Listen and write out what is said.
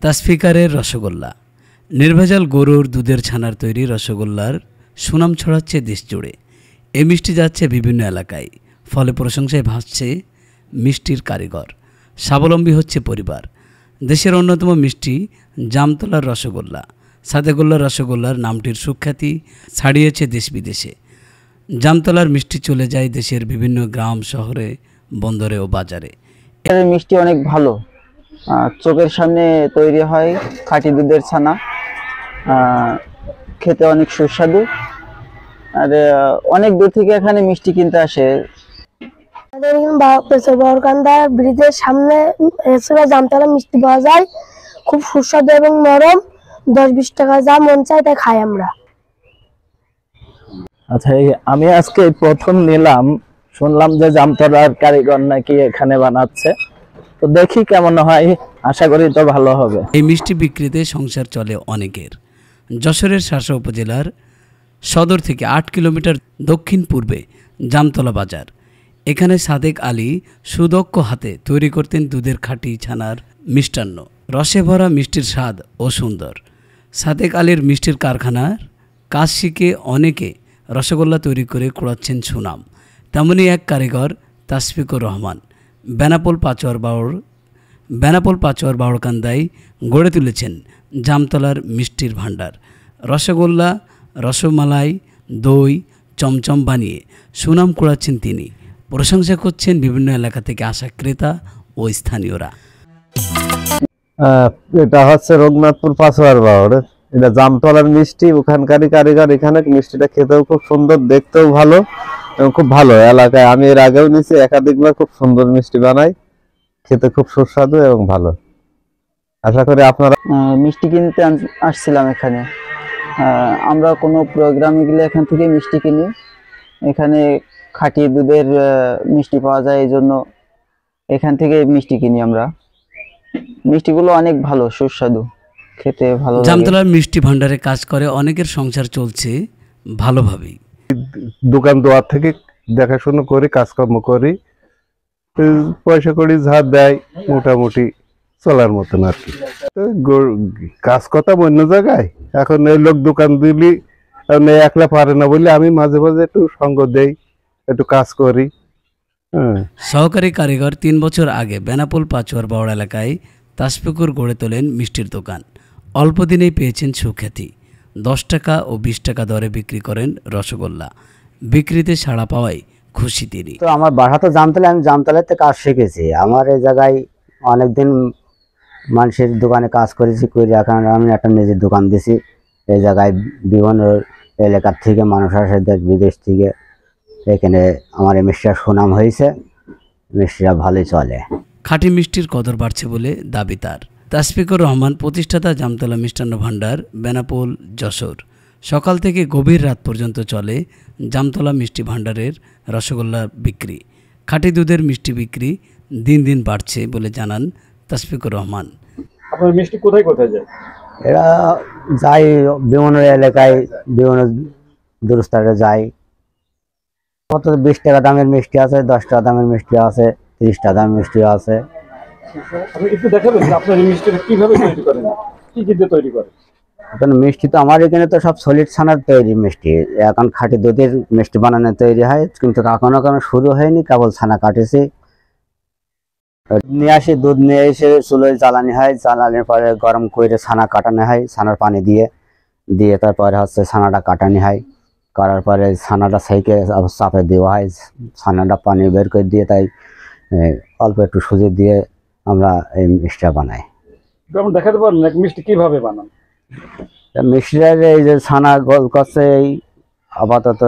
তাসফিকারের রসগোল্লা। নির্ভেজাল গরুর দুধের ছানার তৈরি রসগোল্লার সুনাম ছড়াচ্ছে দেশ জুড়ে। এই মিষ্টি যাচ্ছে বিভিন্ন এলাকায়, ফলে প্রশংসায় ভাসছে মিষ্টির কারিগর, স্বাবলম্বী হচ্ছে পরিবার। দেশের অন্যতম মিষ্টি জামতলার রসগোল্লা। সাদেগোল্লা রসগোল্লার নামটির সুখ্যাতি ছাড়িয়েছে দেশ বিদেশে। জামতলার মিষ্টি চলে যায় দেশের বিভিন্ন গ্রাম, শহরে, বন্দরে ও বাজারে। মিষ্টি অনেক ভালো, চোখের সামনে তৈরি হয়, খাঁটি দুধের ছানা, খেতে অনেক সুস্বাদু। আর অনেক দূর থেকে এখানে মিষ্টি কিনতে আসে। বরকান্দা ব্রিজের সামনে জামতলা মিষ্টি পাওয়া যায়, খুব সুস্বাদু এবং নরম। 10-20 টাকা যা মন চায় তাই খাই আমরা। আচ্ছা, আমি আজকে প্রথম নিলাম, শুনলাম যে জামতলার কারিগর নাকি এখানে বানাচ্ছে, তো দেখি কেমন হয়, আশা করি তো ভালো হবে। এই মিষ্টি বিক্রিতে সংসার চলে অনেকের। যশোরের শাসা উপজেলার সদর থেকে 8 কিলোমিটার দক্ষিণ পূর্বে জামতলা বাজার। এখানে সাদেক আলী সুদক্ষ হাতে তৈরি করতেন দুধের খাঁটি ছানার মিষ্টান্ন। রসে ভরা মিষ্টির স্বাদ ও সুন্দর। সাদেক আলীর মিষ্টির কারখানার কাজ শিখে অনেকে রসগোল্লা তৈরি করে কুড়াচ্ছেন সুনাম। তেমনই এক কারিগর তাসফিকুর রহমান বেনাপোল পাচোয়ার বাউড়কান্দায় গড়ে তুলেছেন জামতলার মিষ্টির ভাণ্ডার। রসগোল্লা, রসমালাই, দই, চমচম বানিয়ে সুনাম কুড়াচ্ছেন তিনি। প্রশংসা করছেন বিভিন্ন এলাকা থেকে আসা ক্রেতা ও স্থানীয়রা। এটা হচ্ছে রঘুনাথপুর পাচোয়ার বাউড়, এটা জামতলার মিষ্টি। ওখানকারই কারিগর, এখানে মিষ্টিটা খেতেও খুব সুন্দর, দেখতেও ভালো এবং খুব ভালো। এলাকায় আমি এর আগেও নিয়েছি একাধিকবার, খুব সুন্দর মিষ্টি বানাই, খেতে খুব সুস্বাদু এবং ভালো। আশা করি আপনারা। মিষ্টি কিনতে আসছিলাম এখানে, আমরা কোনো প্রোগ্রামে গেলে এখান থেকে মিষ্টি কিনি। এখানে খাঁটি দুধের মিষ্টি পাওয়া যায়, এই জন্য এখান থেকে মিষ্টি কিনি আমরা। মিষ্টিগুলো অনেক ভালো, সুস্বাদু, খেতে ভালো। জামতলার মিষ্টি ভাণ্ডারে কাজ করে অনেকের সংসার চলছে ভালোভাবেই। দোকান দোয়ার থেকে দেখাশোনা করি, কাজকর্ম করি, পয়সা করি যা দেয় মোটামুটি চলার মতন আর কি। কাজ কথা অন্য জায়গায়, এখন এই লোক দোকান দিলি একলা পারে না বলে আমি মাঝে মাঝে একটু সঙ্গ দেই, একটু কাজ করি। সহকারী কারিগর 3 বছর আগে বেনাপোল পাচোয়ার বাউড় এলাকায় তাসফিকুর গড়ে তোলেন মিষ্টির দোকান। অল্প দিনেই পেয়েছেন সুখ্যাতি। 10 টাকা ও 20 টাকা দরে বিক্রি করেন রসগোল্লা। বিক্রিতে সাড়া পাওয়ায় খুশি তিনি। তো আমার বাসা তো জামতলায়, আমি জামতলাতে কাজ শিখেছি। আমার এই জায়গায় অনেকদিন মানুষের দোকানে কাজ করেছি, করে এখন আমি একটা নিজের দোকান দিছি। এই জায়গায় বিভিন্ন এলাকার থেকে মানুষ আসে, দেশ বিদেশ থেকে। এখানে আমার এই মিষ্টির সুনাম হয়েছে, মিষ্টিটা ভালোই চলে। খাঁটি মিষ্টির কদর বাড়ছে বলে দাবি তার। তাসফিকুর রহমান প্রতিষ্ঠাতা জামতলা মিষ্টান্ন ভাণ্ডার, বেনাপোল, যশোর। সকাল থেকে গভীর রাত পর্যন্ত চলে জামতলা মিষ্টি ভাণ্ডারের রসগোল্লা বিক্রি। খাঁটি দুধের মিষ্টি বিক্রি দিন দিন বাড়ছে বলে জানান তাসফিকুর রহমান। আপনার মিষ্টি কোথায় কোথায় যায়? এরা যায় বিভিন্ন এলাকায়, বিভিন্ন দূরস্থানে যায়। কত 20 টাকা দামের মিষ্টি আছে, 10 টাকা দামের মিষ্টি আছে, 30 টাকা দামের মিষ্টি আছে। আপনি একটু দেখাবেন যে আপনার এই মিষ্টিটা কিভাবে তৈরি করেন, কি কি দিয়ে তৈরি করেন? এখন মিষ্টি তো আমার এখানে তো সব সলিড ছানার তৈরি মিষ্টি। এখন খাঁটি দুধের মিষ্টি বানানো তৈরি হয়, কিন্তু এখনো শুরু হয়নি, কেবল ছানা কাটেছি। নিয়ে আসি, দুধ নিয়ে এসে চুলোয় জ্বালানি হয়, জ্বালানির পরে গরম করে ছানা কাটানো হয়, ছানার পানি দিয়ে তারপরে হচ্ছে ছানাটা কাটানি হয়। করার পরে ছানাটা সেইকে চাপে দেওয়া হয়, ছানাটা পানি বের করে দিয়ে তাই অল্প একটু সুজি দিয়ে আমরা এই মিষ্টিটা বানাই। দেখাতে পারেন মিষ্টি কিভাবে বানান? মিষ্টিটার এই যে ছানা গোল করছে, এই আপাতত